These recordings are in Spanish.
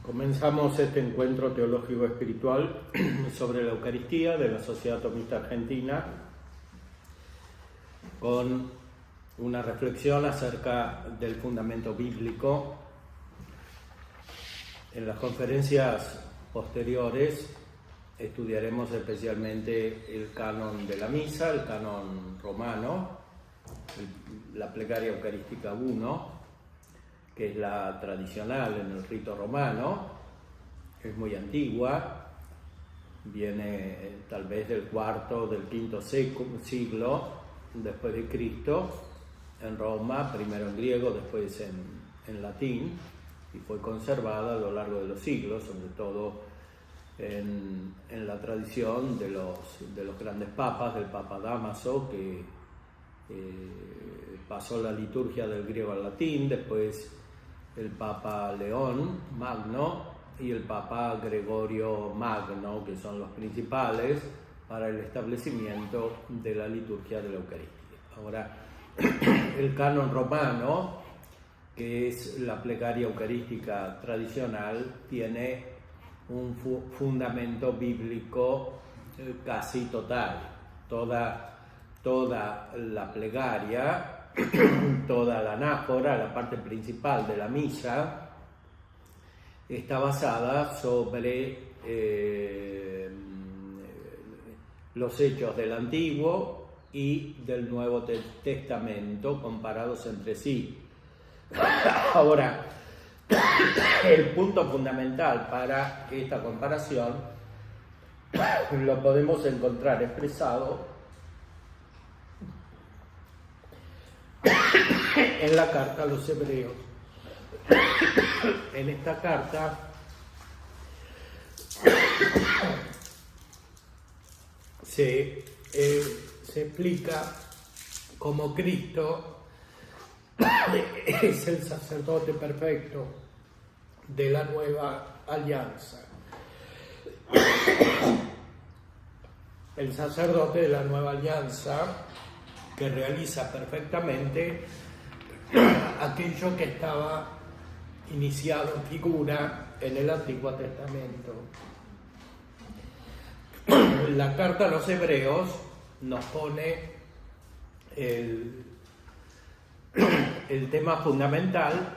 Comenzamos este encuentro teológico espiritual sobre la Eucaristía de la Sociedad Tomista Argentina con una reflexión acerca del fundamento bíblico. En las conferencias posteriores estudiaremos especialmente el canon de la misa, el canon romano, la plegaria eucarística 1, que es la tradicional en el rito romano. Es muy antigua, viene tal vez del cuarto, del quinto siglo después de Cristo, en Roma, primero en griego, después en latín, y fue conservada a lo largo de los siglos, sobre todo en la tradición de los grandes papas, del Papa Dámaso, que pasó la liturgia del griego al latín, después el Papa León Magno y el Papa Gregorio Magno, que son los principales para el establecimiento de la liturgia de la Eucaristía. Ahora, el canon romano, que es la plegaria eucarística tradicional, tiene un fundamento bíblico casi total. Toda la plegaria, toda la anáfora, la parte principal de la misa, está basada sobre los hechos del Antiguo y del Nuevo Testamento comparados entre sí. Ahora, el punto fundamental para esta comparación lo podemos encontrar expresado en la carta a los Hebreos. En esta carta se explica cómo Cristo es el sacerdote perfecto de la nueva alianza. El sacerdote de la nueva alianza que realiza perfectamente aquello que estaba iniciado en figura en el Antiguo Testamento. La carta a los Hebreos nos pone el tema fundamental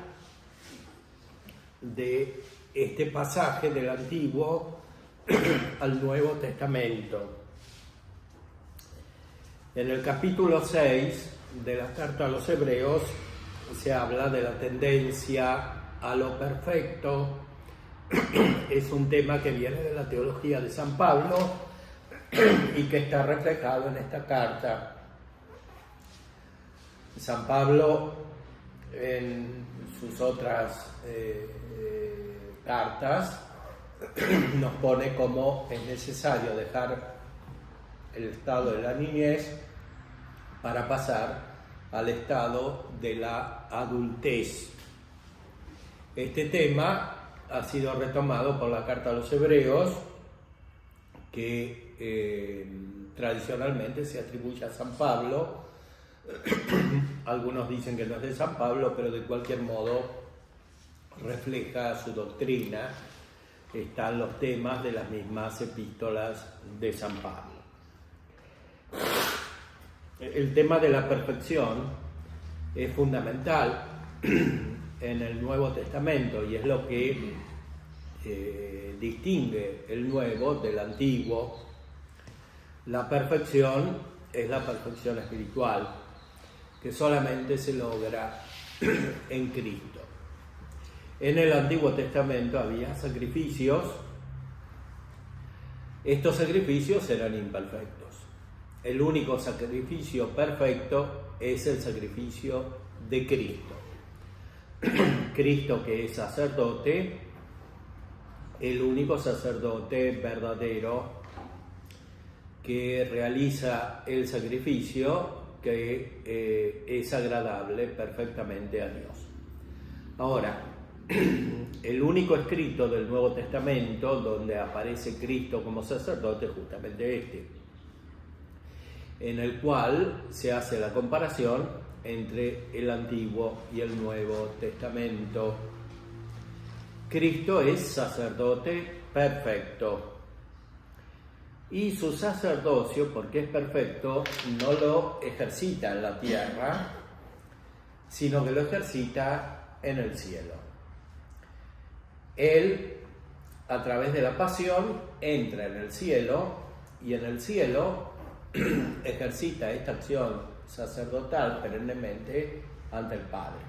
de este pasaje del Antiguo al Nuevo Testamento. En el capítulo 6 de la carta a los Hebreos se habla de la tendencia a lo perfecto. Es un tema que viene de la teología de San Pablo y que está reflejado en esta carta. San Pablo, en sus otras cartas, nos pone cómo es necesario dejar el estado de la niñez para pasar al estado de la adultez. Este tema ha sido retomado por la carta a los Hebreos, que tradicionalmente se atribuye a San Pablo. Algunos dicen que no es de San Pablo, pero de cualquier modo refleja su doctrina. Están los temas de las mismas epístolas de San Pablo. El tema de la perfección es fundamental en el Nuevo Testamento y es lo que distingue el Nuevo del Antiguo. La perfección es la perfección espiritual, que solamente se logra en Cristo. En el Antiguo Testamento había sacrificios. Estos sacrificios eran imperfectos. El único sacrificio perfecto es el sacrificio de Cristo. Cristo, que es sacerdote, el único sacerdote verdadero que realiza el sacrificio que es agradable perfectamente a Dios. Ahora, el único escrito del Nuevo Testamento donde aparece Cristo como sacerdote es justamente este, en el cual se hace la comparación entre el Antiguo y el Nuevo Testamento. Cristo es sacerdote perfecto. Y su sacerdocio, porque es perfecto, no lo ejercita en la tierra, sino que lo ejercita en el cielo. Él, a través de la pasión, entra en el cielo y en el cielo ejercita esta acción sacerdotal perennemente ante el Padre.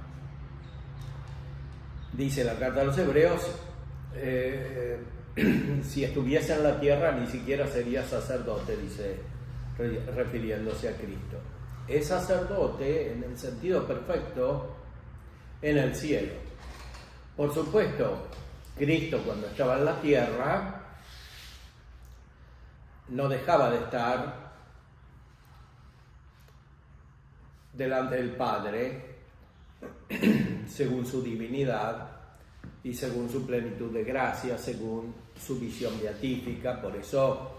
Dice la carta a los Hebreos, si estuviese en la tierra ni siquiera sería sacerdote, dice, refiriéndose a Cristo. Es sacerdote en el sentido perfecto en el cielo. Por supuesto, Cristo cuando estaba en la tierra no dejaba de estar delante del Padre según su divinidad y según su plenitud de gracia, según su visión beatífica. Por eso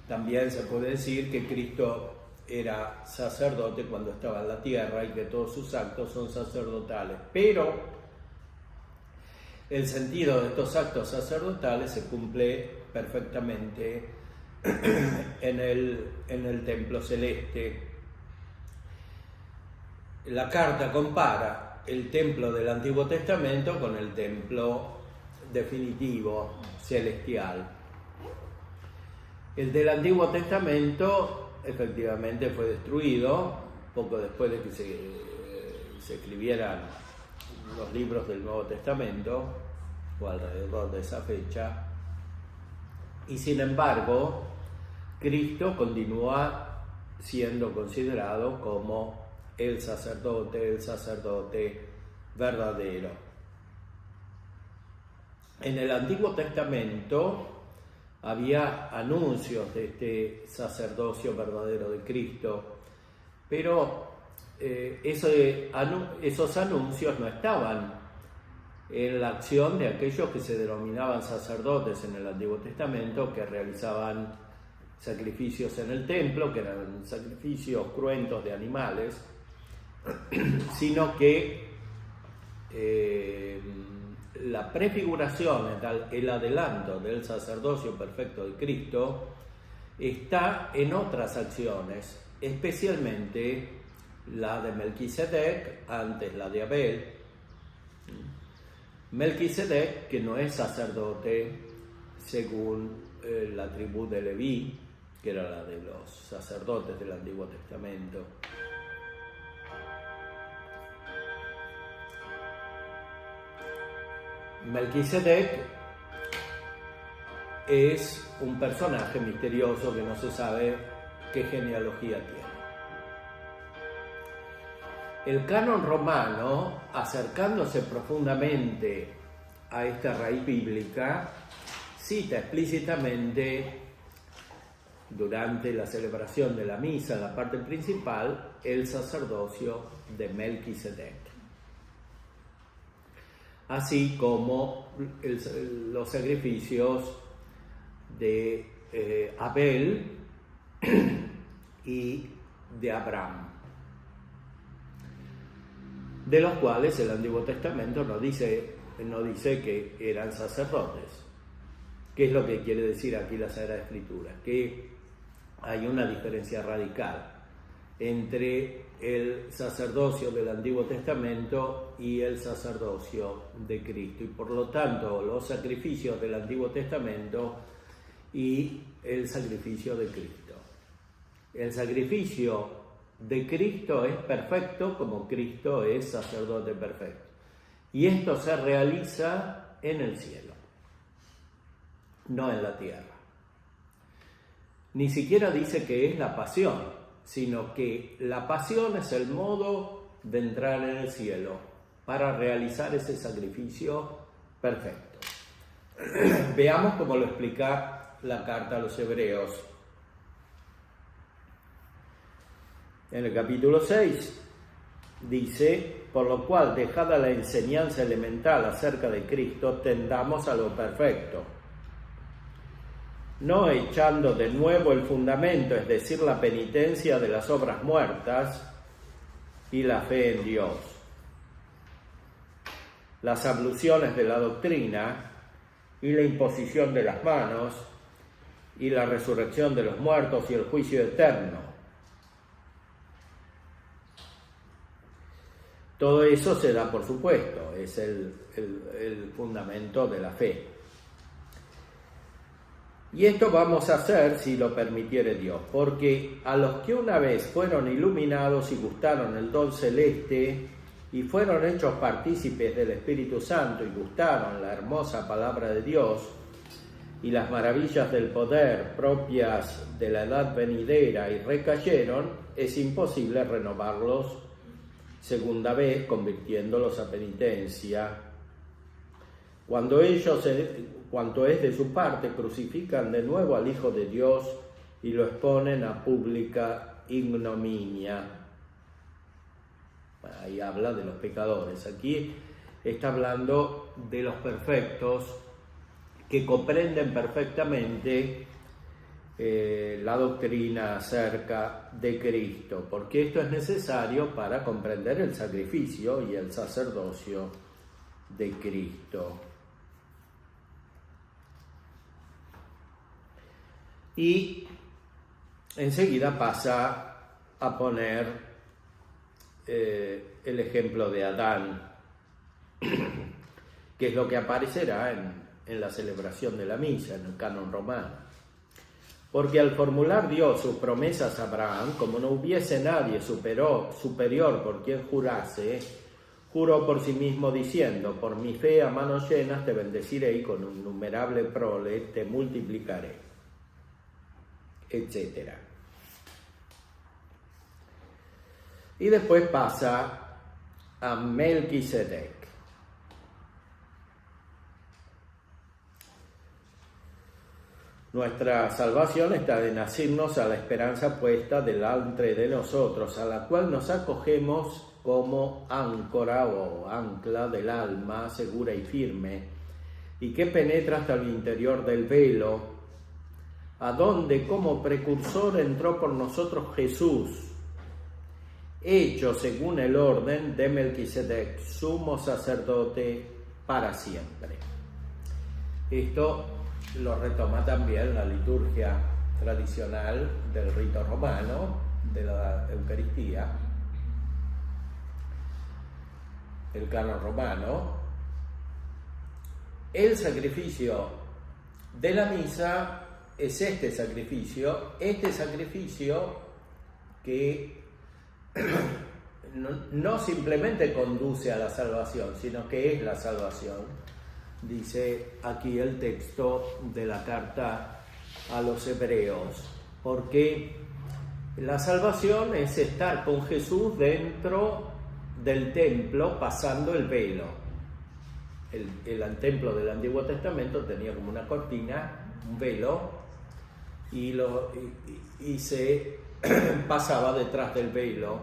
también se puede decir que Cristo era sacerdote cuando estaba en la tierra y que todos sus actos son sacerdotales. Pero el sentido de estos actos sacerdotales se cumple perfectamente en el templo celeste. La carta compara el templo del Antiguo Testamento con el templo definitivo, celestial. El del Antiguo Testamento efectivamente fue destruido poco después de que se escribieran los libros del Nuevo Testamento, o alrededor de esa fecha, y sin embargo Cristo continúa siendo considerado como el sacerdote verdadero. En el Antiguo Testamento había anuncios de este sacerdocio verdadero de Cristo, pero esos anuncios no estaban en la acción de aquellos que se denominaban sacerdotes en el Antiguo Testamento, que realizaban sacrificios en el templo, que eran sacrificios cruentos de animales, sino que la prefiguración, el adelanto del sacerdocio perfecto de Cristo, está en otras acciones, especialmente la de Melquisedec, antes la de Abel. Melquisedec, que no es sacerdote según la tribu de Leví, que era la de los sacerdotes del Antiguo Testamento. Melquisedec es un personaje misterioso que no se sabe qué genealogía tiene. El canon romano, acercándose profundamente a esta raíz bíblica, cita explícitamente durante la celebración de la misa, en la parte principal, el sacerdocio de Melquisedec, así como los sacrificios de Abel y de Abraham, de los cuales el Antiguo Testamento no dice que eran sacerdotes. ¿Qué es lo que quiere decir aquí la Sagrada Escritura? Que hay una diferencia radical entre el sacerdocio del Antiguo Testamento y el sacerdocio de Cristo, y por lo tanto los sacrificios del Antiguo Testamento y el sacrificio de Cristo. El sacrificio de Cristo es perfecto como Cristo es sacerdote perfecto, y esto se realiza en el cielo, no en la tierra. Ni siquiera dice que es la pasión, sino que la pasión es el modo de entrar en el cielo para realizar ese sacrificio perfecto. Veamos cómo lo explica la carta a los Hebreos. En el capítulo 6 dice: por lo cual, dejada la enseñanza elemental acerca de Cristo, tendamos a lo perfecto, no echando de nuevo el fundamento, es decir, la penitencia de las obras muertas y la fe en Dios. las abluciones de la doctrina y la imposición de las manos y la resurrección de los muertos y el juicio eterno. Todo eso se da por supuesto, es el fundamento de la fe. Y esto vamos a hacer si lo permitiere Dios, porque a los que una vez fueron iluminados y gustaron el don celeste y fueron hechos partícipes del Espíritu Santo y gustaron la hermosa palabra de Dios y las maravillas del poder propias de la edad venidera y recayeron, es imposible renovarlos segunda vez, convirtiéndolos a penitencia. Cuando ellos, cuanto es de su parte, crucifican de nuevo al Hijo de Dios y lo exponen a pública ignominia. Bueno, ahí habla de los pecadores. Aquí está hablando de los perfectos que comprenden perfectamente la doctrina acerca de Cristo, porque esto es necesario para comprender el sacrificio y el sacerdocio de Cristo. Y enseguida pasa a poner el ejemplo de Adán, que es lo que aparecerá en la celebración de la misa, en el canon romano. Porque al formular Dios sus promesas a Abraham, como no hubiese nadie superior por quien jurase, juró por sí mismo diciendo: por mi fe a manos llenas te bendeciré y con innumerable prole te multiplicaré, etc. Y después pasa a Melquisedec. Nuestra salvación está en asirnos a la esperanza puesta delante de nosotros, a la cual nos acogemos como áncora o ancla del alma segura y firme, y que penetra hasta el interior del velo, a donde como precursor entró por nosotros Jesús, hecho según el orden de Melquisedec, sumo sacerdote para siempre. Esto lo retoma también la liturgia tradicional del rito romano, de la Eucaristía, el canon romano. El sacrificio de la misa es este sacrificio que no simplemente conduce a la salvación, sino que es la salvación. Dice aquí el texto de la carta a los Hebreos, porque la salvación es estar con Jesús dentro del templo pasando el velo. El templo del Antiguo Testamento tenía como una cortina, un velo, y se pasaba detrás del velo.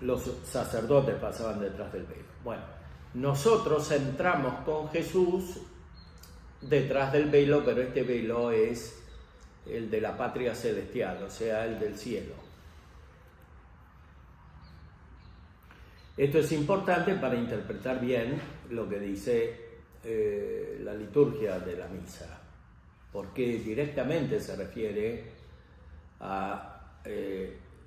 Los sacerdotes pasaban detrás del velo. Bueno, nosotros entramos con Jesús detrás del velo, pero este velo es el de la patria celestial, o sea, el del cielo. Esto es importante para interpretar bien lo que dice la liturgia de la misa, porque directamente se refiere a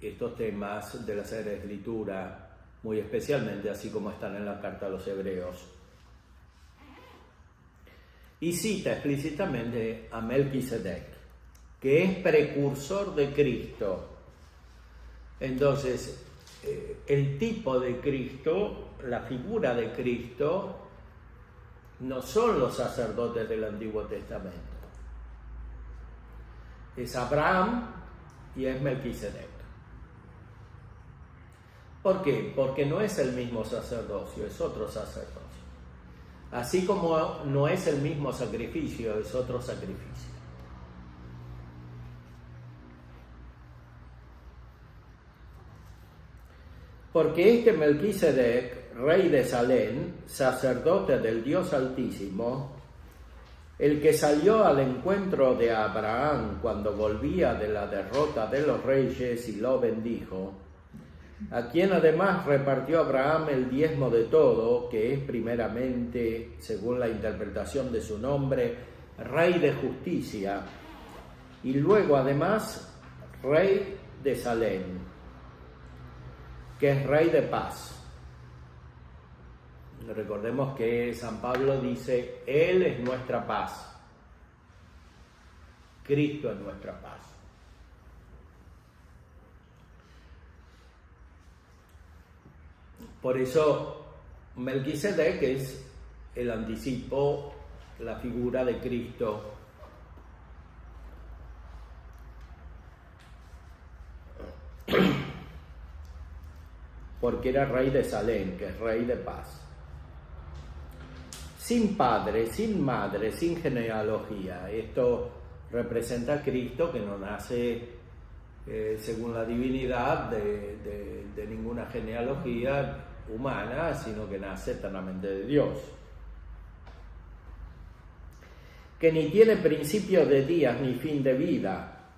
estos temas de la Sagrada Escritura, muy especialmente, así como están en la carta a los Hebreos. Y cita explícitamente a Melquisedec, que es precursor de Cristo. Entonces, el tipo de Cristo, la figura de Cristo, no son los sacerdotes del Antiguo Testamento. Es Abraham y es Melquisedec. ¿Por qué? Porque no es el mismo sacerdocio, es otro sacerdocio. Así como no es el mismo sacrificio, es otro sacrificio. Porque este Melquisedec, rey de Salem, sacerdote del Dios Altísimo, el que salió al encuentro de Abraham cuando volvía de la derrota de los reyes y lo bendijo, a quien además repartió Abraham el diezmo de todo, que es primeramente, según la interpretación de su nombre, Rey de Justicia, y luego además Rey de Salem, que es Rey de Paz. Recordemos que San Pablo dice, Él es nuestra paz, Cristo es nuestra paz. Por eso Melquisedec es el anticipo, la figura de Cristo. Porque era rey de Salem, que es rey de paz. Sin padre, sin madre, sin genealogía. Esto representa a Cristo que no nace según la divinidad de ninguna genealogía humana, sino que nace eternamente de Dios. Que ni tiene principio de días ni fin de vida,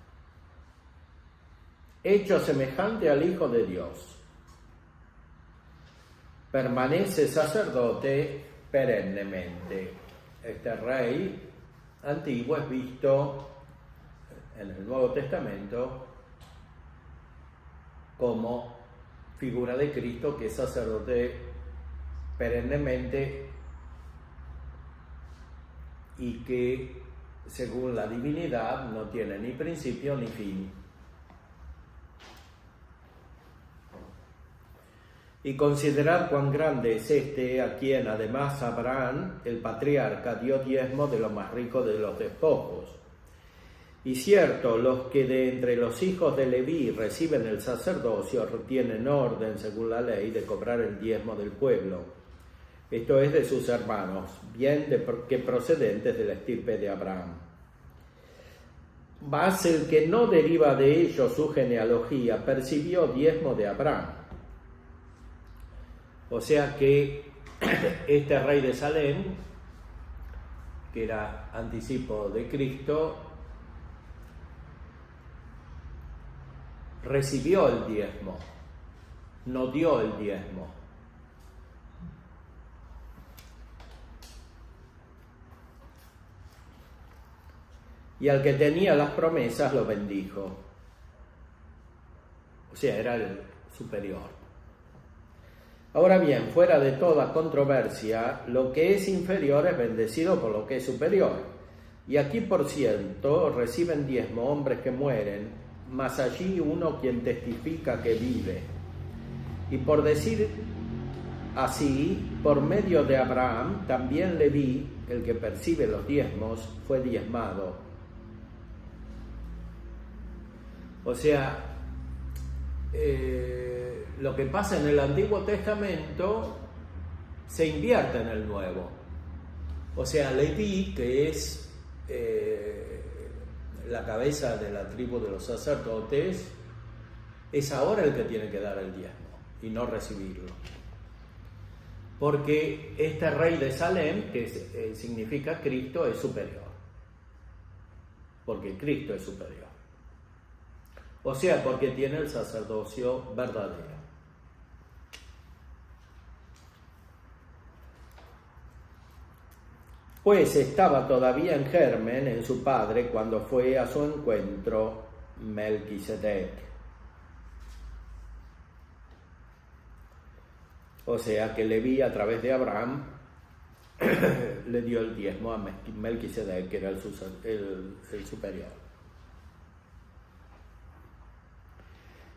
hecho semejante al Hijo de Dios. Permanece sacerdote perennemente. Este rey antiguo es visto en el Nuevo Testamento como figura de Cristo, que es sacerdote perennemente y que según la divinidad no tiene ni principio ni fin. Y considerad cuán grande es este, a quien además Abraham, el patriarca, dio diezmo de lo más rico de los despojos. Y cierto, los que de entre los hijos de Leví reciben el sacerdocio tienen orden, según la ley, de cobrar el diezmo del pueblo, esto es, de sus hermanos, bien que procedentes de la estirpe de Abraham. Mas el que no deriva de ellos su genealogía percibió diezmo de Abraham. O sea que este rey de Salem, que era anticipo de Cristo, recibió el diezmo, no dio el diezmo. Y al que tenía las promesas lo bendijo. O sea, era el superior. Ahora bien, fuera de toda controversia, lo que es inferior es bendecido por lo que es superior. Y aquí, por cierto, reciben diezmo hombres que mueren, mas allí uno quien testifica que vive. Y por decir así, por medio de Abraham, también Leví, el que percibe los diezmos, fue diezmado. O sea, lo que pasa en el Antiguo Testamento se invierte en el Nuevo. O sea, Leví, que es la cabeza de la tribu de los sacerdotes, es ahora el que tiene que dar el diezmo y no recibirlo. Porque este rey de Salem, que significa Cristo, es superior. Porque Cristo es superior. O sea, porque tiene el sacerdocio verdadero. Pues estaba todavía en germen en su padre cuando fue a su encuentro Melquisedec. O sea que Leví, a través de Abraham, le dio el diezmo a Melquisedec, que era el superior.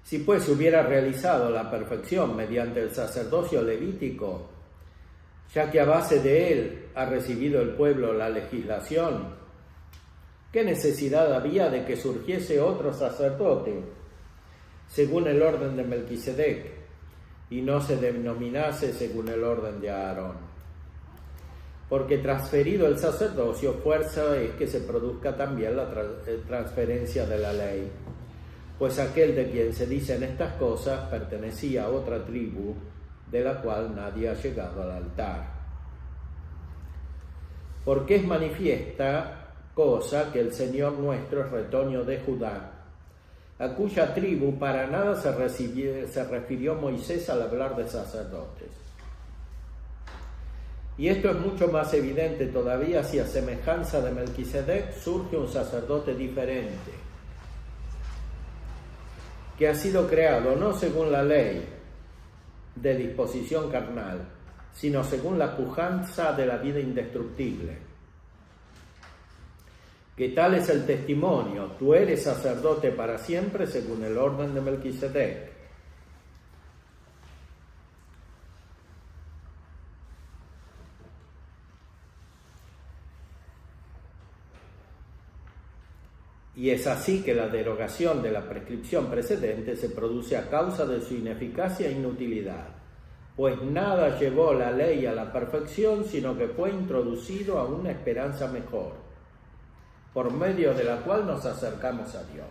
Si pues hubiera realizado la perfección mediante el sacerdocio levítico, ya que a base de él ha recibido el pueblo la legislación, ¿qué necesidad había de que surgiese otro sacerdote, según el orden de Melquisedec, y no se denominase según el orden de Aarón? Porque transferido el sacerdocio, fuerza es que se produzca también la transferencia de la ley. Pues aquel de quien se dicen estas cosas pertenecía a otra tribu, de la cual nadie ha llegado al altar. Porque es manifiesta cosa que el Señor nuestro es retoño de Judá, a cuya tribu para nada se refirió Moisés al hablar de sacerdotes. Y esto es mucho más evidente todavía si a semejanza de Melquisedec surge un sacerdote diferente, que ha sido creado no según la ley de disposición carnal, sino según la pujanza de la vida indestructible. Que tal es el testimonio: tú eres sacerdote para siempre según el orden de Melquisedec. Y es así que la derogación de la prescripción precedente se produce a causa de su ineficacia e inutilidad, pues nada llevó la ley a la perfección, sino que fue introducido a una esperanza mejor, por medio de la cual nos acercamos a Dios.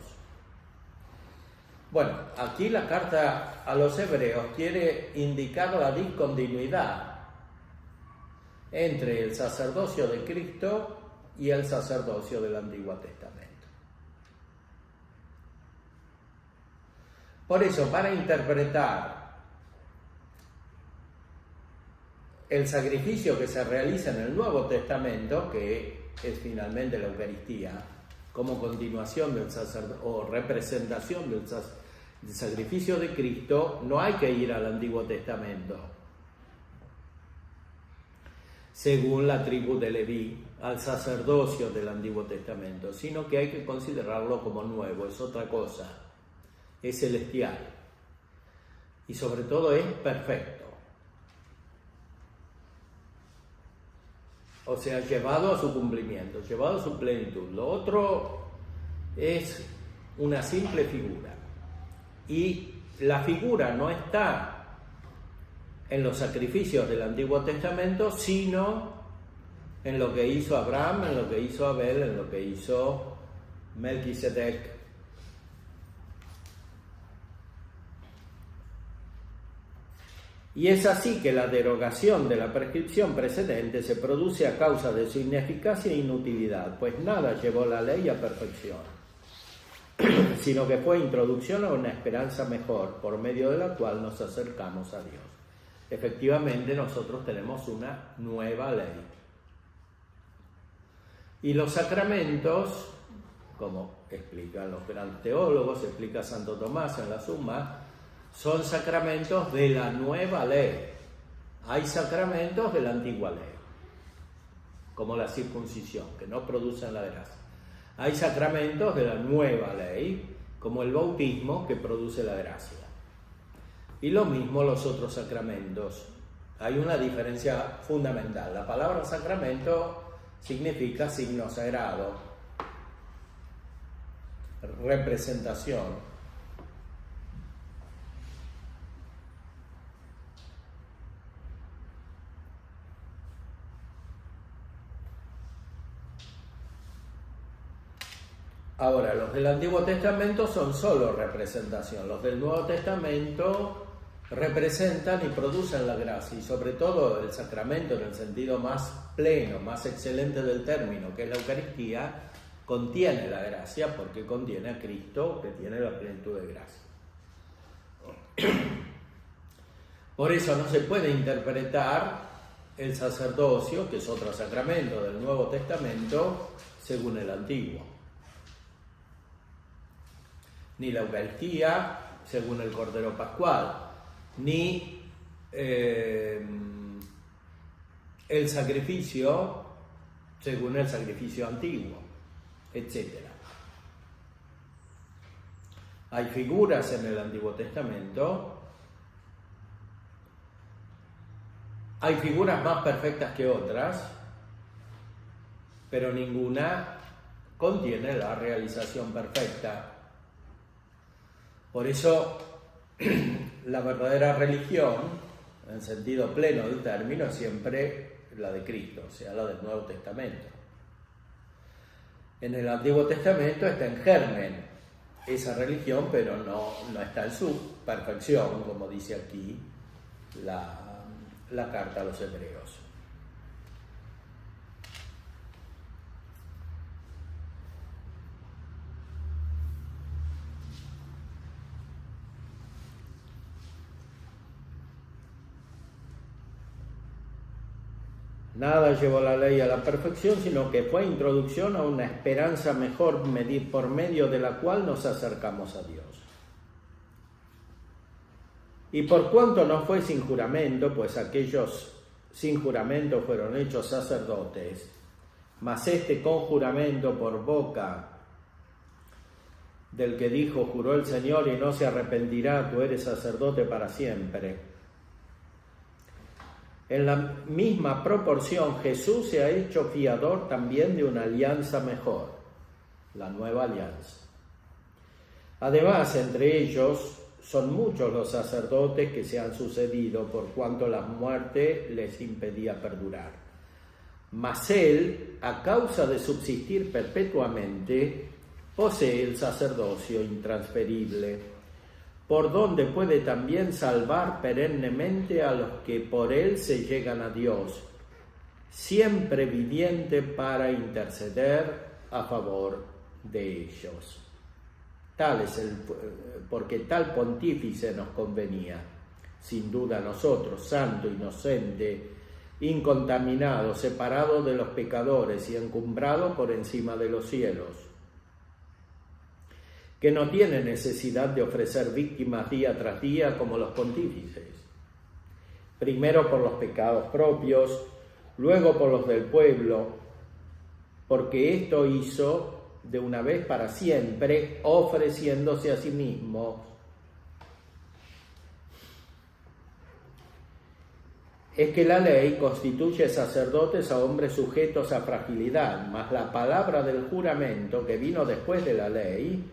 Bueno, aquí la carta a los hebreos quiere indicar la discontinuidad entre el sacerdocio de Cristo y el sacerdocio del Antiguo Testamento. Por eso, para interpretar el sacrificio que se realiza en el Nuevo Testamento, que es finalmente la Eucaristía, como continuación del o representación del sacrificio de Cristo, no hay que ir al Antiguo Testamento, según la tribu de Leví, al sacerdocio del Antiguo Testamento, sino que hay que considerarlo como nuevo, es otra cosa. Es celestial y sobre todo es perfecto, o sea, llevado a su cumplimiento, llevado a su plenitud. Lo otro es una simple figura, y la figura no está en los sacrificios del Antiguo Testamento, sino en lo que hizo Abraham, en lo que hizo Abel, en lo que hizo Melquisedec. Y es así que la derogación de la prescripción precedente se produce a causa de su ineficacia e inutilidad, pues nada llevó la ley a perfección, sino que fue introducción a una esperanza mejor, por medio de la cual nos acercamos a Dios. Efectivamente, nosotros tenemos una nueva ley. Y los sacramentos, como explican los grandes teólogos, explica Santo Tomás en la Suma, son sacramentos de la nueva ley. Hay sacramentos de la antigua ley, como la circuncisión, que no producen la gracia. Hay sacramentos de la nueva ley, como el bautismo, que produce la gracia. Y lo mismo los otros sacramentos. Hay una diferencia fundamental. La palabra sacramento significa signo sagrado, representación. Ahora, los del Antiguo Testamento son solo representación. Los del Nuevo Testamento representan y producen la gracia, y sobre todo el sacramento en el sentido más pleno, más excelente del término, que es la Eucaristía, contiene la gracia porque contiene a Cristo, que tiene la plenitud de gracia. Por eso no se puede interpretar el sacerdocio, que es otro sacramento del Nuevo Testamento, según el Antiguo. Ni la Eucaristía, según el Cordero Pascual, ni el sacrificio, según el sacrificio antiguo, etc. Hay figuras en el Antiguo Testamento, hay figuras más perfectas que otras, pero ninguna contiene la realización perfecta. Por eso, la verdadera religión, en sentido pleno del término, es siempre la de Cristo, o sea, la del Nuevo Testamento. En el Antiguo Testamento está en germen esa religión, pero no está en su perfección, como dice aquí la carta a los hebreos. Nada llevó la ley a la perfección, sino que fue introducción a una esperanza mejor por medio de la cual nos acercamos a Dios. Y por cuanto no fue sin juramento, pues aquellos sin juramento fueron hechos sacerdotes, mas este con juramento por boca del que dijo, juró el Señor y no se arrepentirá, tú eres sacerdote para siempre. En la misma proporción, Jesús se ha hecho fiador también de una alianza mejor, la nueva alianza. Además, entre ellos son muchos los sacerdotes que se han sucedido por cuanto la muerte les impedía perdurar. Mas él, a causa de subsistir perpetuamente, posee el sacerdocio intransferible, por donde puede también salvar perennemente a los que por él se llegan a Dios, siempre viviente para interceder a favor de ellos. Porque tal pontífice nos convenía, sin duda nosotros, santo, inocente, incontaminado, separado de los pecadores y encumbrado por encima de los cielos, que no tiene necesidad de ofrecer víctimas día tras día como los pontífices, primero por los pecados propios, luego por los del pueblo, porque esto hizo de una vez para siempre, ofreciéndose a sí mismo. Es que la ley constituye sacerdotes a hombres sujetos a fragilidad, mas la palabra del juramento que vino después de la ley,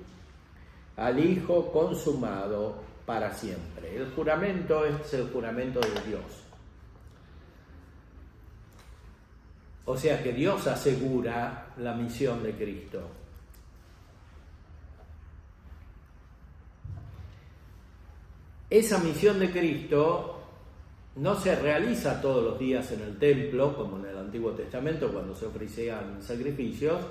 al Hijo consumado para siempre. El juramento es el juramento de Dios. O sea que Dios asegura la misión de Cristo. Esa misión de Cristo no se realiza todos los días en el templo, como en el Antiguo Testamento cuando se ofrecían sacrificios,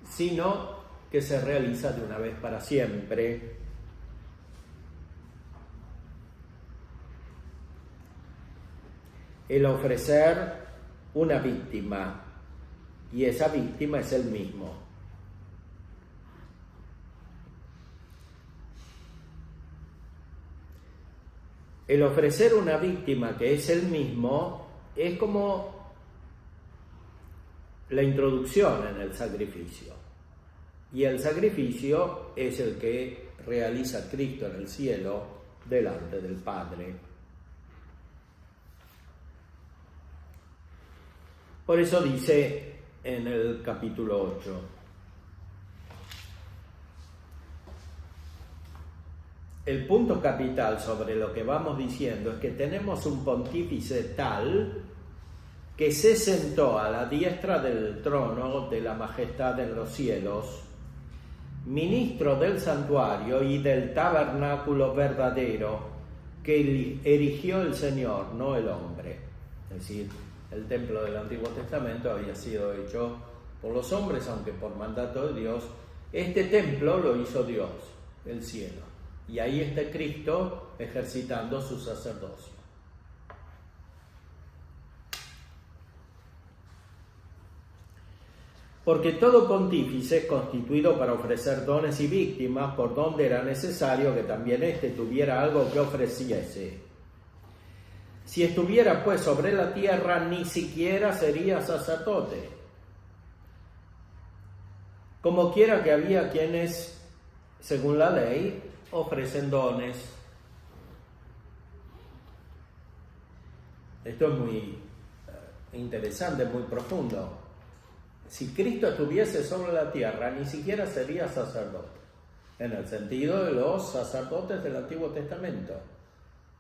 sino que se realiza de una vez para siempre. El ofrecer una víctima, y esa víctima es Él mismo. El ofrecer una víctima que es Él mismo es como la introducción en el sacrificio. Y el sacrificio es el que realiza Cristo en el cielo delante del Padre. Por eso dice en el capítulo 8, el punto capital sobre lo que vamos diciendo es que tenemos un pontífice tal que se sentó a la diestra del trono de la majestad en los cielos, ministro del santuario y del tabernáculo verdadero que erigió el Señor, no el hombre. Es decir, el templo del Antiguo Testamento había sido hecho por los hombres, aunque por mandato de Dios. Este templo lo hizo Dios, el cielo. Y ahí está Cristo ejercitando su sacerdocio. Porque todo pontífice es constituido para ofrecer dones y víctimas, por donde era necesario que también éste tuviera algo que ofreciese. Si estuviera pues sobre la tierra, ni siquiera sería sacerdote. Como quiera que había quienes, según la ley, ofrecen dones. Esto es muy interesante, muy profundo. Si Cristo estuviese sobre la tierra, ni siquiera sería sacerdote, en el sentido de los sacerdotes del Antiguo Testamento.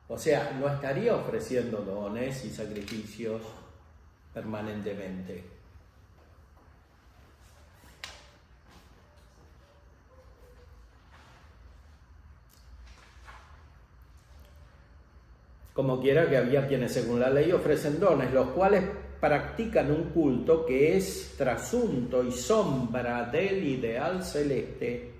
O sea, no estaría ofreciendo dones y sacrificios permanentemente. Como quiera que había quienes según la ley ofrecen dones, los cuales practican un culto que es trasunto y sombra del ideal celeste.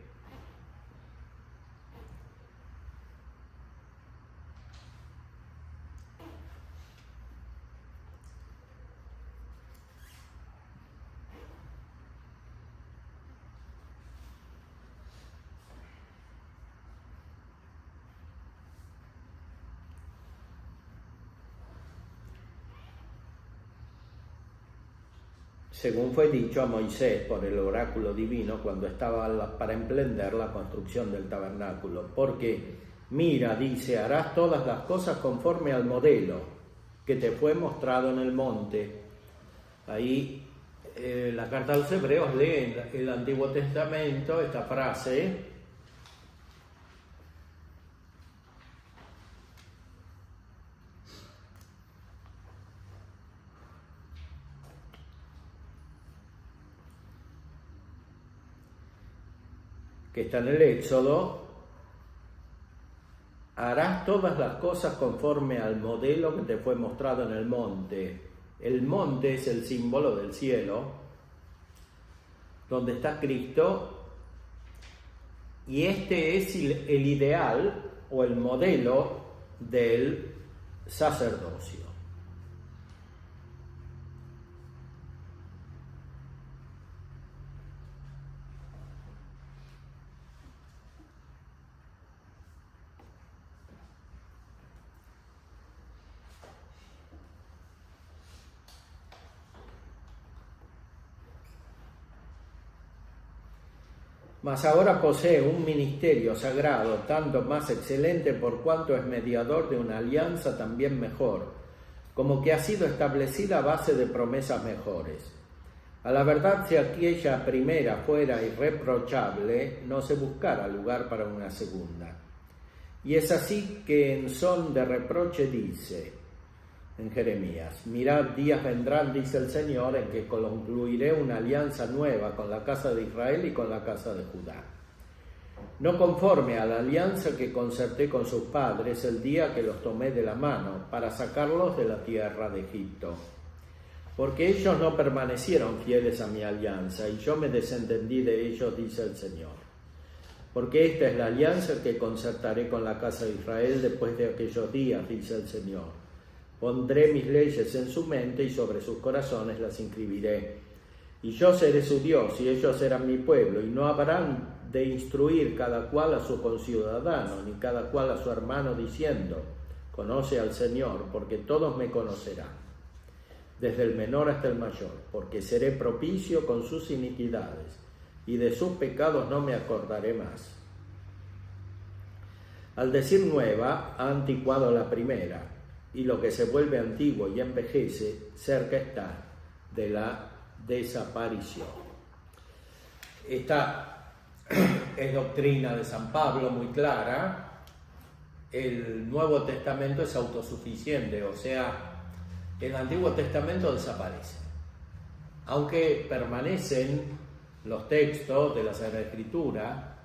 según fue dicho a Moisés por el oráculo divino cuando estaba para emprender la construcción del tabernáculo. Porque, mira, dice, harás todas las cosas conforme al modelo que te fue mostrado en el monte. Ahí la carta a los Hebreos lee en el Antiguo Testamento esta frase: que está en el Éxodo: harás todas las cosas conforme al modelo que te fue mostrado en el monte. El monte es el símbolo del cielo, donde está Cristo, y este es el ideal o el modelo del sacerdocio. Mas ahora posee un ministerio sagrado, tanto más excelente por cuanto es mediador de una alianza también mejor, como que ha sido establecida a base de promesas mejores. A la verdad, si aquella primera fuera irreprochable, no se buscara lugar para una segunda. Y es así que en son de reproche dice en Jeremías: mirad, días vendrán, dice el Señor, en que concluiré una alianza nueva con la casa de Israel y con la casa de Judá, no conforme a la alianza que concerté con sus padres el día que los tomé de la mano para sacarlos de la tierra de Egipto, porque ellos no permanecieron fieles a mi alianza y yo me desentendí de ellos, dice el Señor. Porque esta es la alianza que concertaré con la casa de Israel después de aquellos días, dice el Señor. Pondré mis leyes en su mente y sobre sus corazones las inscribiré. Y yo seré su Dios y ellos serán mi pueblo, y no habrán de instruir cada cual a su conciudadano, ni cada cual a su hermano, diciendo: conoce al Señor, porque todos me conocerán, desde el menor hasta el mayor, porque seré propicio con sus iniquidades, y de sus pecados no me acordaré más. Al decir nueva, ha anticuado la primera, y lo que se vuelve antiguo y envejece, cerca está de la desaparición. Esta es doctrina de San Pablo muy clara. El Nuevo Testamento es autosuficiente, o sea, el Antiguo Testamento desaparece. Aunque permanecen los textos de la Sagrada Escritura,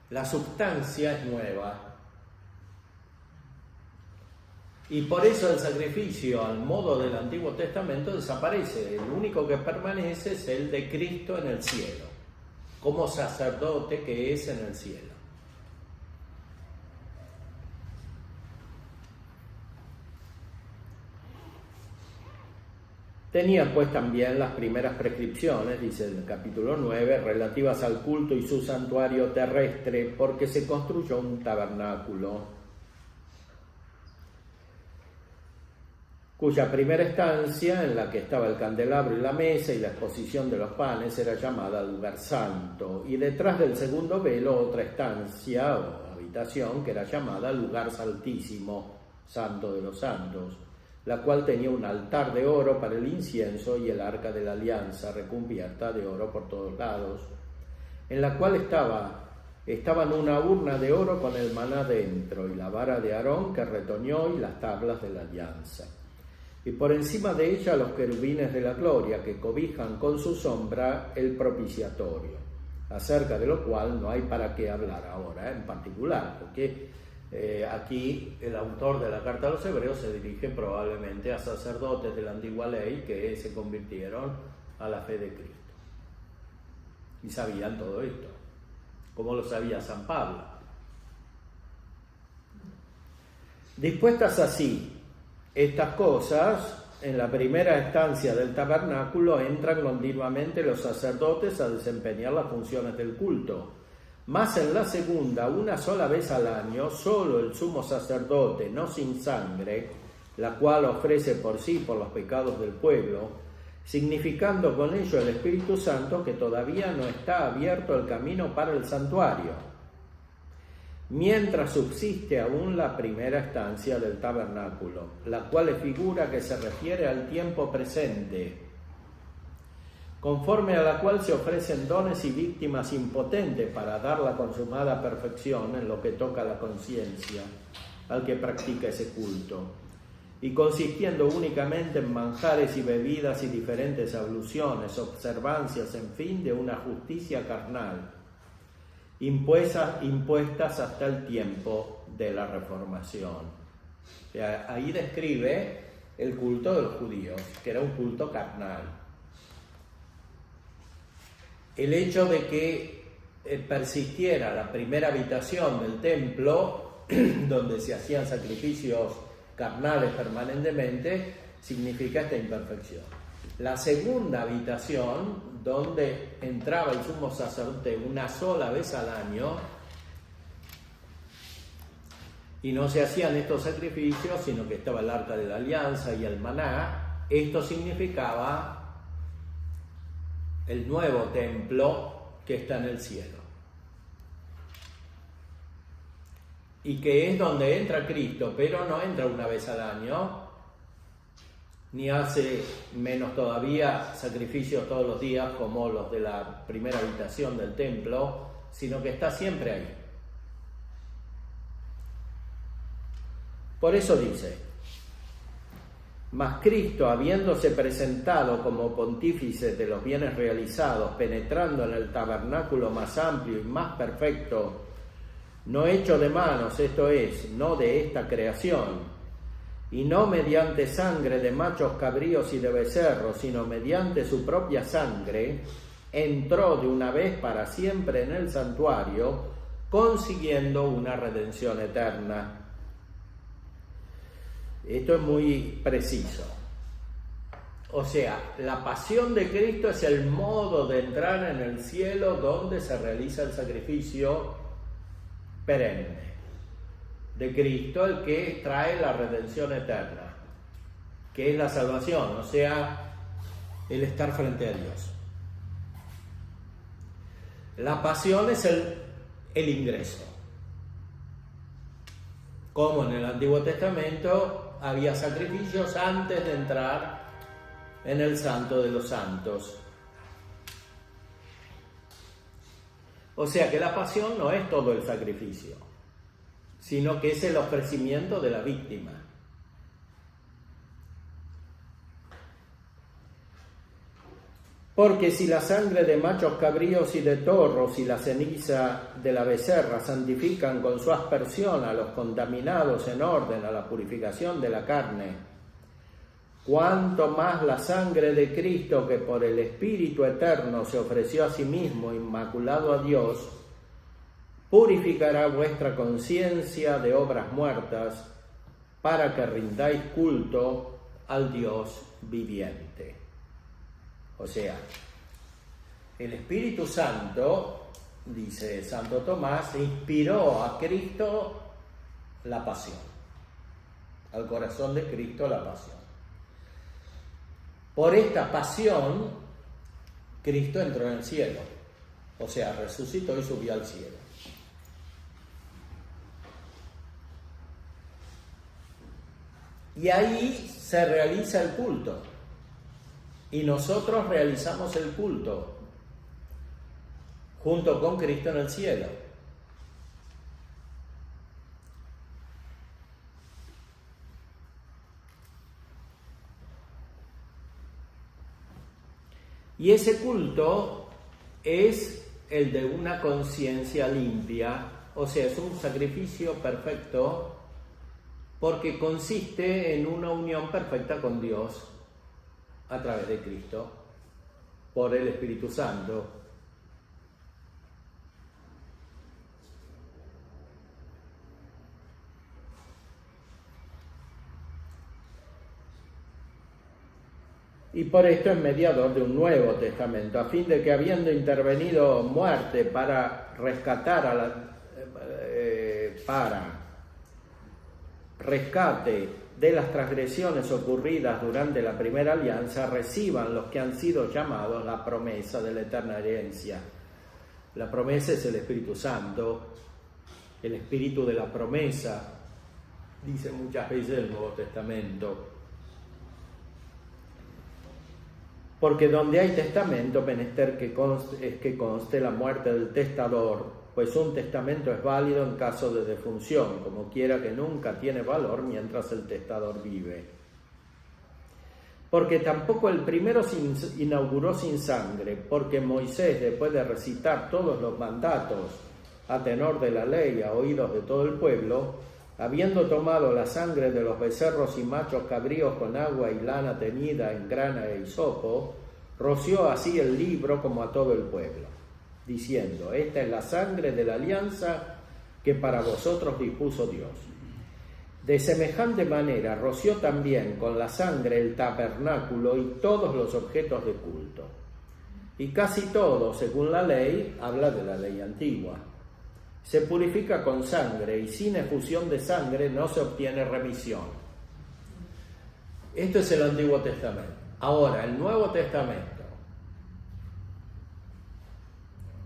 la sustancia es nueva. Y por eso el sacrificio al modo del Antiguo Testamento desaparece. El único que permanece es el de Cristo en el cielo, como sacerdote que es en el cielo. Tenía pues también las primeras prescripciones, dice el capítulo 9, relativas al culto y su santuario terrestre, porque se construyó un tabernáculo, cuya primera estancia, en la que estaba el candelabro y la mesa y la exposición de los panes, era llamada lugar santo, y detrás del segundo velo otra estancia o habitación que era llamada lugar santísimo, santo de los santos, la cual tenía un altar de oro para el incienso y el arca de la alianza recubierta de oro por todos lados, en la cual estaban una urna de oro con el maná dentro y la vara de Aarón que retoñó y las tablas de la alianza. Y por encima de ella los querubines de la gloria que cobijan con su sombra el propiciatorio, acerca de lo cual no hay para qué hablar ahora en particular, porque aquí el autor de la carta a los Hebreos se dirige probablemente a sacerdotes de la antigua ley que se convirtieron a la fe de Cristo y sabían todo esto, como lo sabía San Pablo. Dispuestas así estas cosas, en la primera estancia del tabernáculo entran continuamente los sacerdotes a desempeñar las funciones del culto. Mas en la segunda, una sola vez al año, solo el sumo sacerdote, no sin sangre, la cual ofrece por sí por los pecados del pueblo, significando con ello el Espíritu Santo que todavía no está abierto el camino para el santuario, mientras subsiste aún la primera estancia del tabernáculo, la cual es figura que se refiere al tiempo presente, conforme a la cual se ofrecen dones y víctimas impotentes para dar la consumada perfección en lo que toca a la conciencia al que practica ese culto, y consistiendo únicamente en manjares y bebidas y diferentes abluciones, observancias, en fin, de una justicia carnal, impuestas hasta el tiempo de la Reformación. O sea, ahí describe el culto de los judíos, que era un culto carnal. El hecho de que persistiera la primera habitación del templo, donde se hacían sacrificios carnales permanentemente, significa esta imperfección. La segunda habitación, donde entraba el sumo sacerdote una sola vez al año, y no se hacían estos sacrificios, sino que estaba el arca de la alianza y el maná, esto significaba el nuevo templo que está en el cielo, y que es donde entra Cristo, pero no entra una vez al año, ni hace, menos todavía, sacrificios todos los días como los de la primera habitación del templo, sino que está siempre ahí. Por eso dice: mas Cristo, habiéndose presentado como pontífice de los bienes realizados, penetrando en el tabernáculo más amplio y más perfecto, no hecho de manos, esto es, no de esta creación, y no mediante sangre de machos cabríos y de becerros, sino mediante su propia sangre, entró de una vez para siempre en el santuario, consiguiendo una redención eterna. Esto es muy preciso. O sea, la pasión de Cristo es el modo de entrar en el cielo donde se realiza el sacrificio perenne de Cristo, el que trae la redención eterna, que es la salvación, o sea, el estar frente a Dios. La pasión es el ingreso. Como en el Antiguo Testamento había sacrificios antes de entrar en el Santo de los Santos. O sea que la pasión no es todo el sacrificio, sino que es el ofrecimiento de la víctima. Porque si la sangre de machos cabríos y de toros y la ceniza de la becerra santifican con su aspersión a los contaminados en orden a la purificación de la carne, cuánto más la sangre de Cristo, que por el Espíritu eterno se ofreció a sí mismo inmaculado a Dios, purificará vuestra conciencia de obras muertas, para que rindáis culto al Dios viviente. O sea, el Espíritu Santo, dice Santo Tomás, inspiró a Cristo la pasión, al corazón de Cristo la pasión. Por esta pasión, Cristo entró en el cielo, o sea, resucitó y subió al cielo. Y ahí se realiza el culto. Y nosotros realizamos el culto junto con Cristo en el cielo. Y ese culto es el de una conciencia limpia, o sea, es un sacrificio perfecto, porque consiste en una unión perfecta con Dios a través de Cristo, por el Espíritu Santo. Y por esto es mediador de un nuevo testamento, a fin de que, habiendo intervenido muerte para rescate de las transgresiones ocurridas durante la primera alianza reciban los que han sido llamados la promesa de la eterna herencia. La promesa es el Espíritu Santo, el Espíritu de la promesa, dice muchas veces el Nuevo Testamento. Porque donde hay testamento, menester que conste la muerte del testador, pues un testamento es válido en caso de defunción, como quiera que nunca tiene valor mientras el testador vive. Porque tampoco el primero se inauguró sin sangre, porque Moisés, después de recitar todos los mandatos a tenor de la ley a oídos de todo el pueblo, habiendo tomado la sangre de los becerros y machos cabríos con agua y lana teñida en grana e hisopo, roció así el libro como a todo el pueblo, diciendo: esta es la sangre de la alianza que para vosotros dispuso Dios. De semejante manera roció también con la sangre el tabernáculo y todos los objetos de culto. Y casi todo, según la ley, habla de la ley antigua. Se purifica con sangre y sin efusión de sangre no se obtiene remisión. Esto es el Antiguo Testamento. Ahora, el Nuevo Testamento.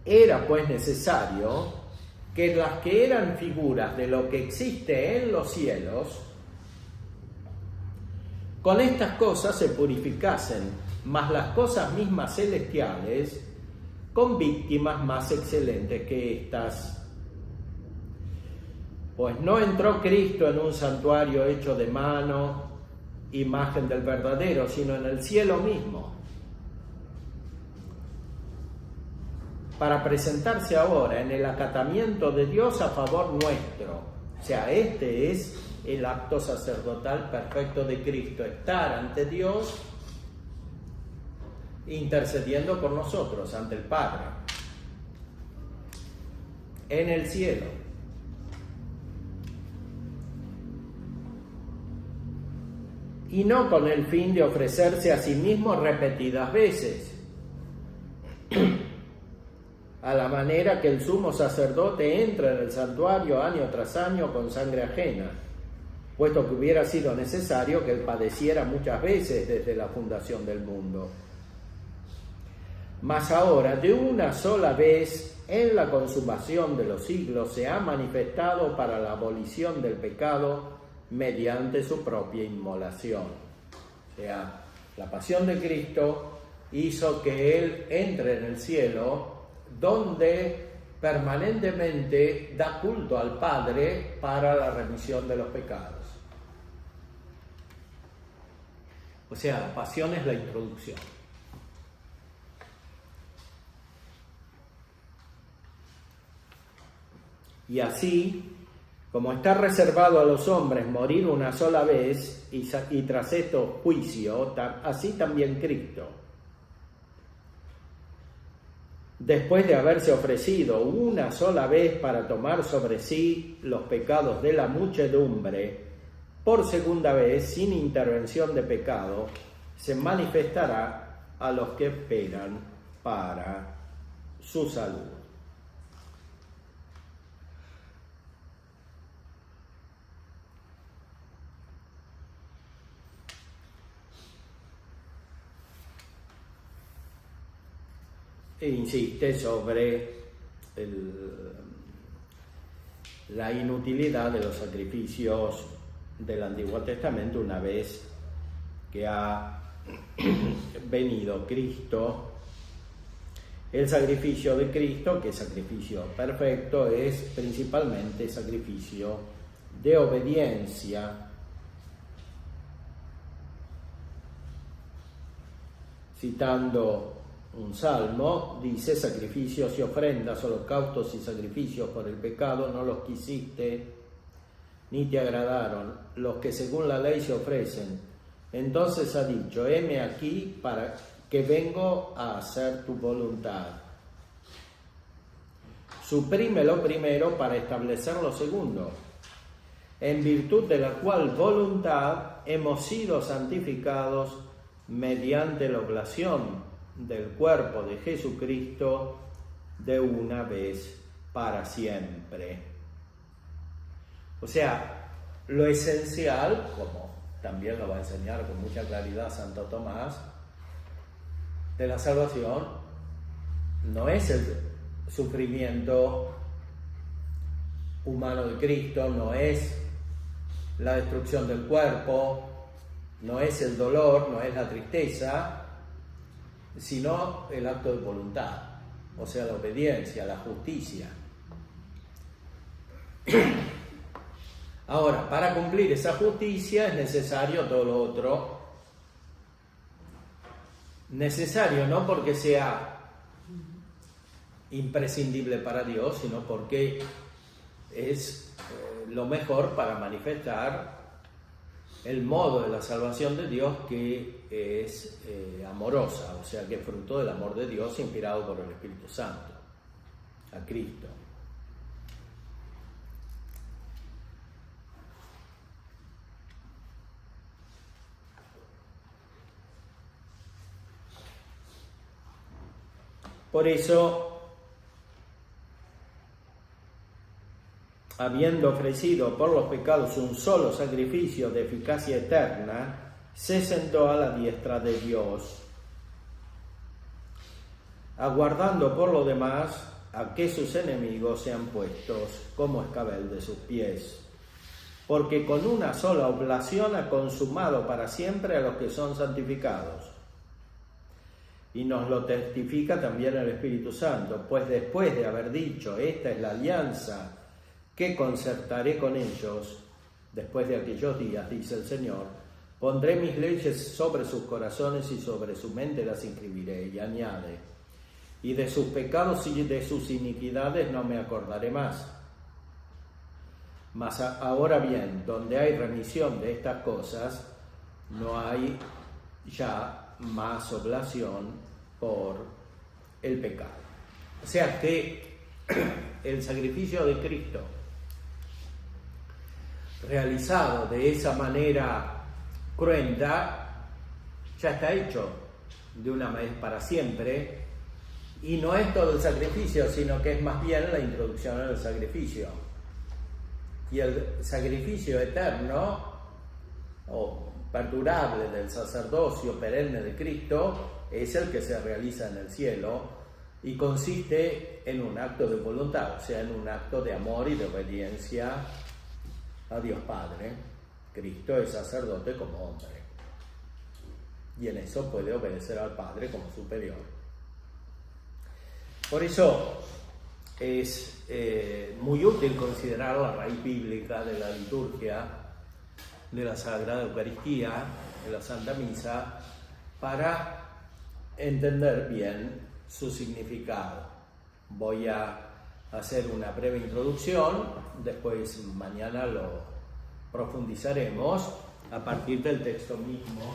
Era pues necesario que las que eran figuras de lo que existe en los cielos, con estas cosas se purificasen, mas las cosas mismas celestiales con víctimas más excelentes que estas. Pues no entró Cristo en un santuario hecho de mano, imagen del verdadero, sino en el cielo mismo, para presentarse ahora en el acatamiento de Dios a favor nuestro. O sea, este es el acto sacerdotal perfecto de Cristo, estar ante Dios intercediendo por nosotros ante el Padre en el cielo. Y no con el fin de ofrecerse a sí mismo repetidas veces, a la manera que el sumo sacerdote entra en el santuario año tras año con sangre ajena, puesto que hubiera sido necesario que él padeciera muchas veces desde la fundación del mundo. Mas ahora, de una sola vez, en la consumación de los siglos, se ha manifestado para la abolición del pecado mediante su propia inmolación. O sea, la pasión de Cristo hizo que Él entre en el cielo, donde permanentemente da culto al Padre para la remisión de los pecados. O sea, la pasión es la introducción. Y así, como está reservado a los hombres morir una sola vez y tras esto juicio, así también Cristo, después de haberse ofrecido una sola vez para tomar sobre sí los pecados de la muchedumbre, por segunda vez, sin intervención de pecado, se manifestará a los que esperan para su salud. E insiste sobre la inutilidad de los sacrificios del Antiguo Testamento una vez que ha venido Cristo. El sacrificio de Cristo, que es sacrificio perfecto, es principalmente sacrificio de obediencia. Citando un salmo, dice: sacrificios y ofrendas, holocaustos y sacrificios por el pecado no los quisiste, ni te agradaron, los que según la ley se ofrecen. Entonces ha dicho: heme aquí para que vengo a hacer tu voluntad. Suprime lo primero para establecer lo segundo, en virtud de la cual voluntad hemos sido santificados mediante la oblación del cuerpo de Jesucristo de una vez para siempre. O sea, lo esencial, como también lo va a enseñar con mucha claridad Santo Tomás, de la salvación no es el sufrimiento humano de Cristo, no es la destrucción del cuerpo, no es el dolor, no es la tristeza, sino el acto de voluntad, o sea, la obediencia, la justicia. Ahora, para cumplir esa justicia es necesario todo lo otro. Necesario no porque sea imprescindible para Dios, sino porque es lo mejor para manifestar el modo de la salvación de Dios, que es amorosa, o sea, que es fruto del amor de Dios inspirado por el Espíritu Santo a Cristo. Por eso, habiendo ofrecido por los pecados un solo sacrificio de eficacia eterna, se sentó a la diestra de Dios, aguardando por lo demás a que sus enemigos sean puestos como escabel de sus pies. Porque con una sola oblación ha consumado para siempre a los que son santificados. Y nos lo testifica también el Espíritu Santo, pues después de haber dicho, esta es la alianza que concertaré con ellos, después de aquellos días, dice el Señor, pondré mis leyes sobre sus corazones y sobre su mente las inscribiré. Y añade, y de sus pecados y de sus iniquidades no me acordaré más. Mas ahora bien, donde hay remisión de estas cosas, no hay ya más oblación por el pecado. O sea que el sacrificio de Cristo, realizado de esa manera cruenta, ya está hecho de una vez para siempre, y no es todo el sacrificio, sino que es más bien la introducción al sacrificio. Y el sacrificio eterno o perdurable del sacerdocio perenne de Cristo es el que se realiza en el cielo y consiste en un acto de voluntad, o sea, en un acto de amor y de obediencia a Dios Padre. Cristo es sacerdote como hombre y en eso puede obedecer al Padre como superior. Por eso es muy útil considerar la raíz bíblica de la liturgia de la Sagrada Eucaristía, de la Santa Misa, para entender bien su significado. Voy a hacer una breve introducción, después mañana lo profundizaremos a partir del texto mismo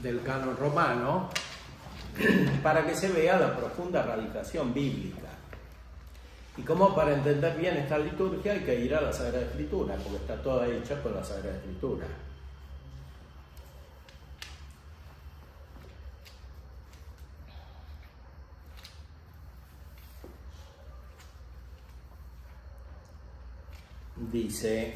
del canon romano, para que se vea la profunda radicación bíblica. Y como para entender bien esta liturgia hay que ir a la Sagrada Escritura, porque está toda hecha con la Sagrada Escritura. Dice: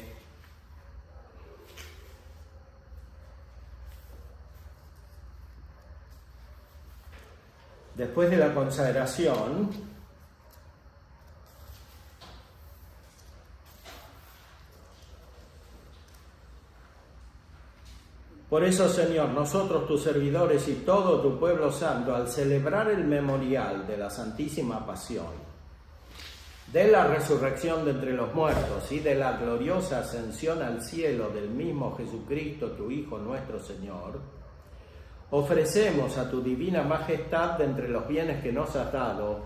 después de la consagración, por eso, Señor, nosotros tus servidores y todo tu pueblo santo, al celebrar el memorial de la Santísima Pasión, de la resurrección de entre los muertos y de la gloriosa ascensión al cielo del mismo Jesucristo, tu Hijo nuestro Señor, ofrecemos a tu divina majestad, de entre los bienes que nos has dado,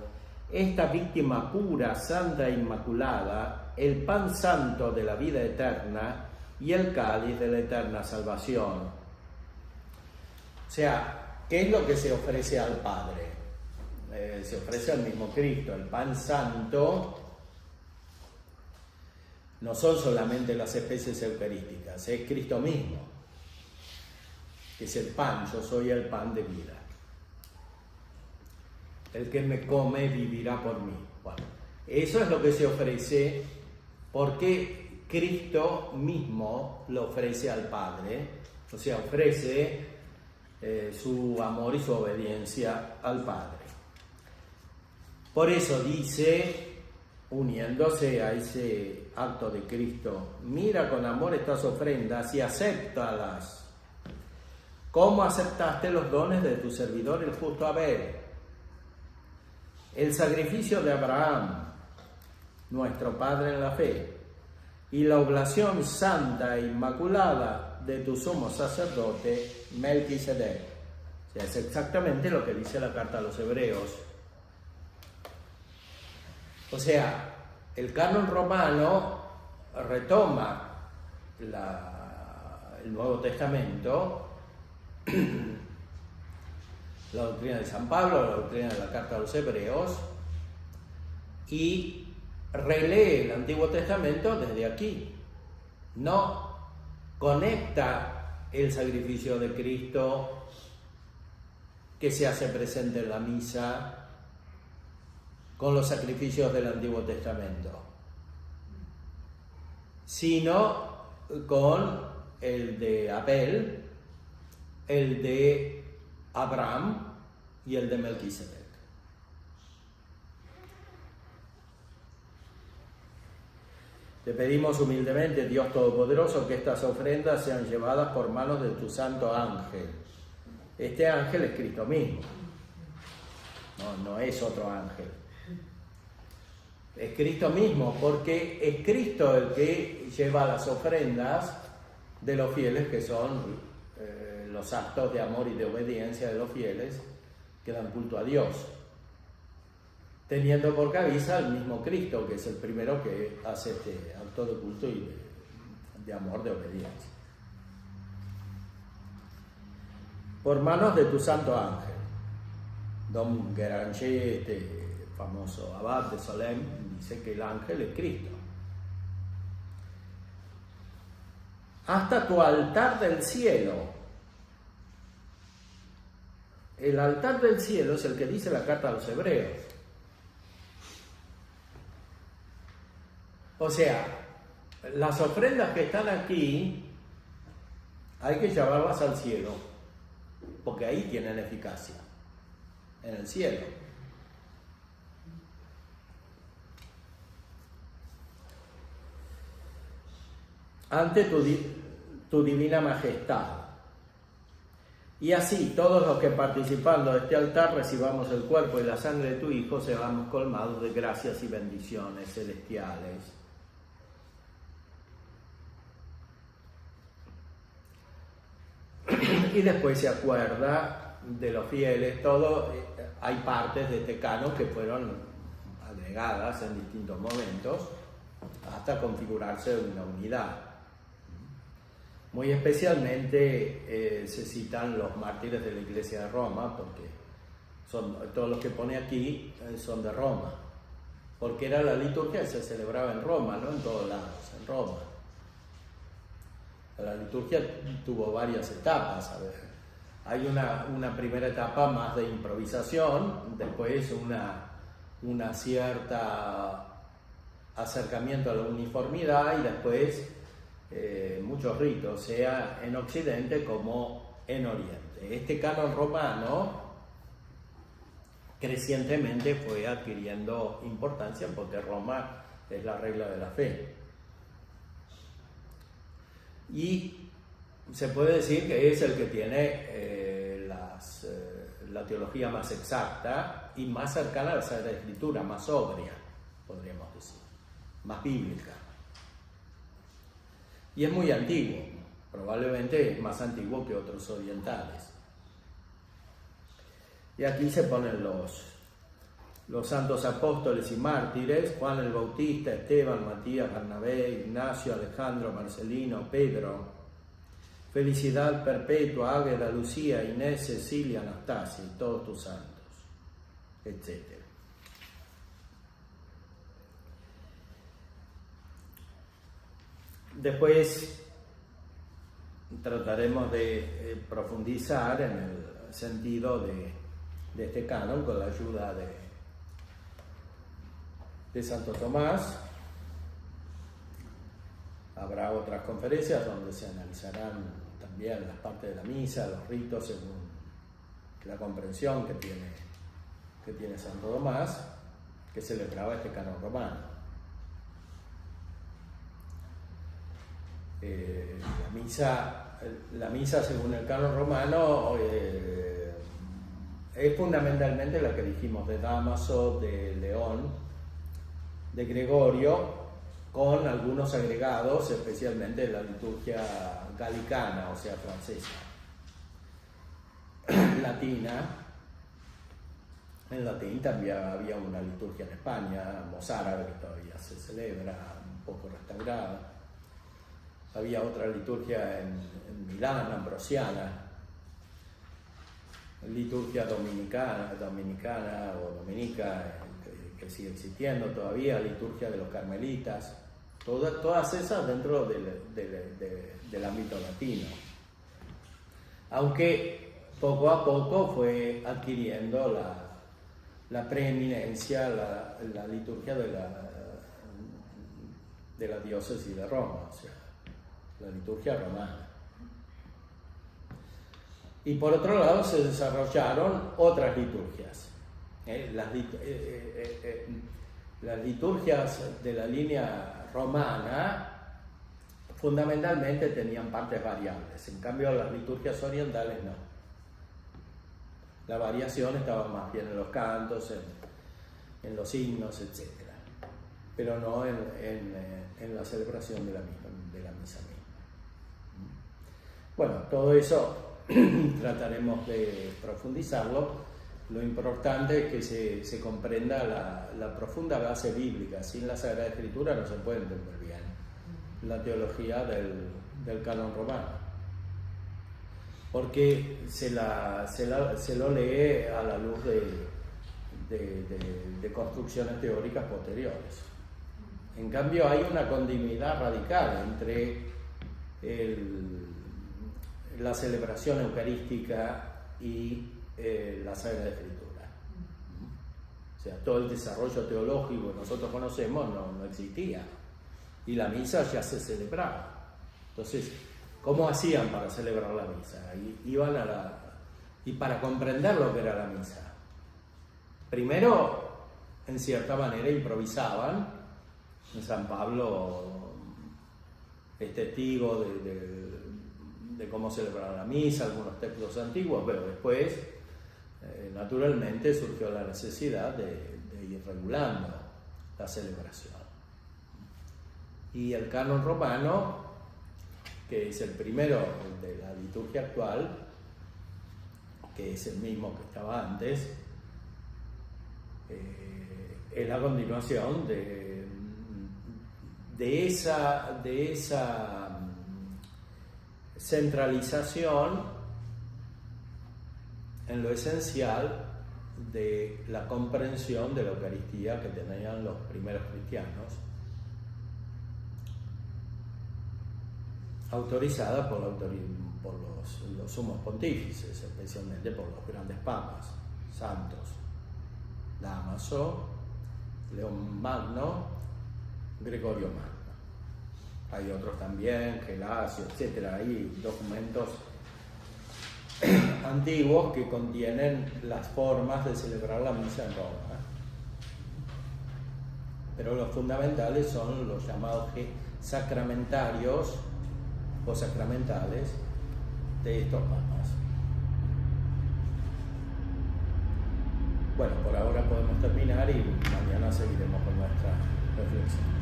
esta víctima pura, santa e inmaculada, el pan santo de la vida eterna y el cáliz de la eterna salvación. O sea, ¿qué es lo que se ofrece al Padre? Se ofrece al mismo Cristo. El pan santo no son solamente las especies eucarísticas, es Cristo mismo, que es el pan. Yo soy el pan de vida. El que me come vivirá por mí. Bueno, eso es lo que se ofrece porque Cristo mismo lo ofrece al Padre, o sea, ofrece su amor y su obediencia al Padre. Por eso dice, uniéndose a ese acto de Cristo, mira con amor estas ofrendas y acéptalas, como aceptaste los dones de tu servidor el justo Abel, el sacrificio de Abraham, nuestro padre en la fe, y la oblación santa e inmaculada de tu sumo sacerdote Melquisedec. O sea, es exactamente lo que dice la carta a los Hebreos. O sea, el canon romano retoma el Nuevo Testamento, la doctrina de San Pablo, la doctrina de la carta a los Hebreos, y relee el Antiguo Testamento desde aquí. No conecta el sacrificio de Cristo que se hace presente en la misa con los sacrificios del Antiguo Testamento, sino con el de Abel, el de Abraham y el de Melquisedec. Te pedimos humildemente, Dios Todopoderoso, que estas ofrendas sean llevadas por manos de tu santo ángel. Este ángel es Cristo mismo, no es otro ángel. Es Cristo mismo, porque es Cristo el que lleva las ofrendas de los fieles, que son los actos de amor y de obediencia de los fieles que dan culto a Dios, teniendo por cabeza al mismo Cristo, que es el primero que hace este acto de culto y de amor, de obediencia. Por manos de tu santo ángel. Don Guéranger, este famoso abad de Solesmes, dice que el ángel es Cristo. Hasta tu altar del cielo. El altar del cielo es el que dice la carta a los Hebreos. O sea, las ofrendas que están aquí hay que llevarlas al cielo, porque ahí tienen eficacia, en el cielo. Ante tu divina majestad. Y así, todos los que participando de este altar recibamos el cuerpo y la sangre de tu Hijo, seamos colmados de gracias y bendiciones celestiales. Y después se acuerda de los fieles, hay partes de este canon que fueron agregadas en distintos momentos hasta configurarse una unidad. Muy especialmente se citan los mártires de la Iglesia de Roma, porque todos los que pone aquí son de Roma, porque era la liturgia que se celebraba en Roma, no en todos lados, en Roma. La liturgia tuvo varias etapas. A ver, hay una primera etapa más de improvisación, después una cierta acercamiento a la uniformidad y después muchos ritos, sea en Occidente como en Oriente. Este canon romano crecientemente fue adquiriendo importancia porque Roma es la regla de la fe. Y se puede decir que es el que tiene la teología más exacta y más cercana a la Sagrada Escritura, más sobria, podríamos decir, más bíblica. Y es muy antiguo, probablemente es más antiguo que otros orientales. Y aquí se ponen los santos apóstoles y mártires: Juan el Bautista, Esteban, Matías, Bernabé, Ignacio, Alejandro, Marcelino, Pedro, Felicidad Perpetua, Águeda, Lucía, Inés, Cecilia, Anastasia y todos tus santos, etc. Después trataremos de profundizar en el sentido de este canon con la ayuda de Santo Tomás, Habrá otras conferencias donde se analizarán también las partes de la misa, los ritos, según la comprensión que tiene Santo Tomás, que celebraba este canon romano. La misa según el canon romano es fundamentalmente la que dijimos de Dámaso, de León, de Gregorio, con algunos agregados, especialmente la liturgia galicana, o sea, francesa, latina. En latín también había una liturgia en España, mozárabe, que todavía se celebra, un poco restaurada. Había otra liturgia en Milán, ambrosiana, liturgia dominica, o dominica, que sigue existiendo todavía, liturgia de los carmelitas, todas esas dentro del ámbito latino. Aunque poco a poco fue adquiriendo la preeminencia la liturgia de la diócesis de Roma, o sea, la liturgia romana. Y por otro lado se desarrollaron otras liturgias. Las liturgias de la línea romana fundamentalmente tenían partes variables, en cambio las liturgias orientales no. La variación estaba más bien en los cantos, en los himnos, etc. Pero no en la celebración de la misa misma. Bueno, todo eso trataremos de profundizarlo. Lo importante es que se comprenda la profunda base bíblica. Sin la Sagrada Escritura no se puede entender bien la teología del canon romano, porque se lo lee a la luz de construcciones teóricas posteriores. En cambio, hay una continuidad radical entre la celebración eucarística y la Sagrada Escritura. O sea, todo el desarrollo teológico que nosotros conocemos no existía, y la misa ya se celebraba. Entonces, ¿cómo hacían para celebrar la misa? Iban y para comprender lo que era la misa, primero, en cierta manera, improvisaban. San Pablo es testigo de cómo celebrar la misa, algunos textos antiguos, pero después, naturalmente, surgió la necesidad de ir regulando la celebración. Y el canon romano, que es el primero de la liturgia actual, que es el mismo que estaba antes, es la continuación de esa centralización en lo esencial de la comprensión de la Eucaristía que tenían los primeros cristianos, autorizada por los sumos pontífices, especialmente por los grandes papas, santos, Dámaso, León Magno, Gregorio Magno. Hay otros también, Gelasio, etc. Hay documentos antiguos que contienen las formas de celebrar la misa en Roma. Pero los fundamentales son los llamados sacramentarios o sacramentales de estos papas. Bueno, por ahora podemos terminar y mañana seguiremos con nuestra reflexión.